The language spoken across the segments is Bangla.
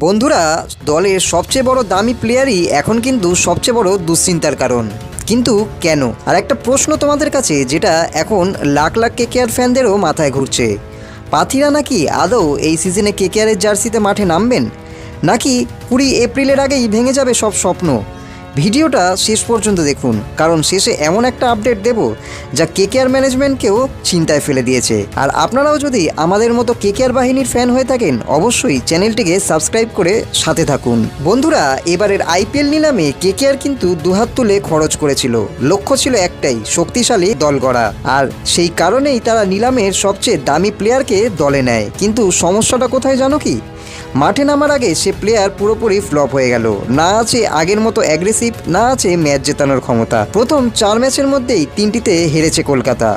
বন্ধুরা, দলের সবচেয়ে বড় দামি প্লেয়ারই এখন কিন্তু সবচেয়ে বড় দুশ্চিন্তার কারণ। কিন্তু কেন? আর একটা প্রশ্ন তোমাদের কাছে, যেটা এখন লাখ লাখ কেকেআর ফ্যানদেরও মাথায় ঘুরছে। পাথিরা নাকি আদৌ এই সিজনে কেকেআরের জার্সিতে মাঠে নামবেন, নাকি 20 এপ্রিলের আগেই ভেঙে যাবে সব স্বপ্ন? ভিডিওটা শেষ পর্যন্ত দেখুন, কারণ শেষে এমন একটা আপডেট দেব যা কেকেআর ম্যানেজমেন্টকেও চিন্তায় ফেলে দিয়েছে। আর আপনারাও যদি আমাদের মতো কেকেআর বাহিনীর ফ্যান হয়ে থাকেন, অবশ্যই চ্যানেলটিকে সাবস্ক্রাইব করে সাথে থাকুন। বন্ধুরা, এবারের আইপিএল নিলামে কেকেআর কিন্তু দুহাত তুলে খরচ করেছিল। লক্ষ্য ছিল একটাই, শক্তিশালী দল গড়া। আর সেই কারণেই তারা নিলামের সবচেয়ে দামি প্লেয়ারকে দলে নেয়। কিন্তু সমস্যাটা কোথায় জানো কি? মাঠে নামার আগে সে প্লেয়ার পুরোপুরি ফ্লপ হয়ে গেল। না আছে আগের মতো অ্যাগ্রেসিভ, না আছে ম্যাচ জেতানোর ক্ষমতা। প্রথম 4 ম্যাচের মধ্যেই 3টিতে হেরেছে কলকাতা।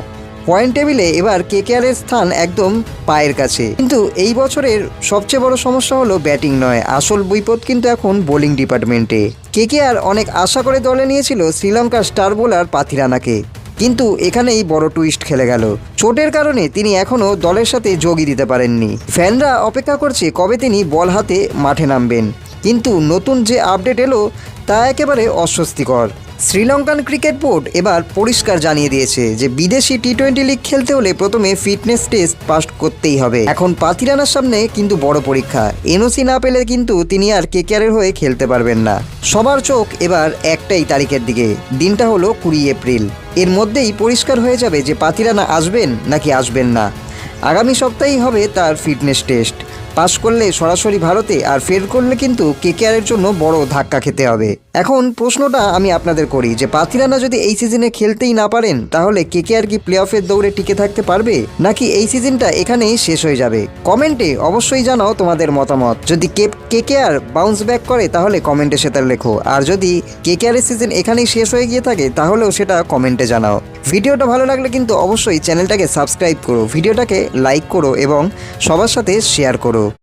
পয়েন্ট টেবিলে এবার কেকেআরের স্থান একদম পায়ের কাছে। কিন্তু এই বছরের সবচেয়ে বড় সমস্যা হলো ব্যাটিং নয়, আসল বিপদ কিন্তু এখন বোলিং ডিপার্টমেন্টে। কেকেআর অনেক আশা করে দলে নিয়েছিল শ্রীলঙ্কার স্টার বোলার পাথিরানাকে, কিন্তু এখানেই বড় টুইস্ট খেলে গেল। চোটের কারণে তিনি এখনও দলের সাথে যোগই দিতে পারেননি। ফ্যানরা অপেক্ষা করছে কবে তিনি বল হাতে মাঠে নামবেন। কিন্তু নতুন যে আপডেট এলো তা একেবারে অস্বস্তিকর। শ্রীলঙ্কান ক্রিকেট বোর্ড এবার পরিষ্কার জানিয়ে দিয়েছে যে বিদেশি টি-20 লিগ খেলতে হলে প্রথমে ফিটনেস টেস্ট পাস করতেই হবে। এখন পাথিরানার সামনে কিন্তু বড় পরীক্ষা। এনওসি না পেলে কিন্তু তিনি আর কেকেআরের হয়ে খেলতে পারবেন না। সবার চোখ এবার একটাই তারিখের দিকে, দিনটা হলো 20 এপ্রিল। এর মধ্যেই পরিষ্কার হয়ে যাবে যে পাথিরানা আসবেন নাকি আসবেন না। আগামী সপ্তাহেই হবে তার ফিটনেস টেস্ট। পাস করলে সরাসরি ভারতে, আর ফেল করলে কিন্তু কেকেআরের জন্য বড় ধাক্কা খেতে হবে। এখন প্রশ্নটা আমি আপনাদের করি যে পাথিরানা যদি এই সিজনে খেলতেই না পারেন, তাহলে কেকেআর কি প্লে অফের দৌড়ে টিকে থাকতে পারবে, নাকি এই সিজনটা এখানেই শেষ হয়ে যাবে? কমেন্টে অবশ্যই জানাও তোমাদের মতামত। যদি কেকেআর বাউন্স ব্যাক করে তাহলে কমেন্টে সেটা লেখো, আর যদি কেকেআরের সিজন এখানেই শেষ হয়ে গিয়ে থাকে তাহলেও সেটা কমেন্টে জানাও। ভিডিওটা ভালো লাগলে কিন্তু অবশ্যই চ্যানেলটাকে সাবস্ক্রাইব করো, ভিডিওটাকে লাইক করো এবং সবার সাথে শেয়ার করো।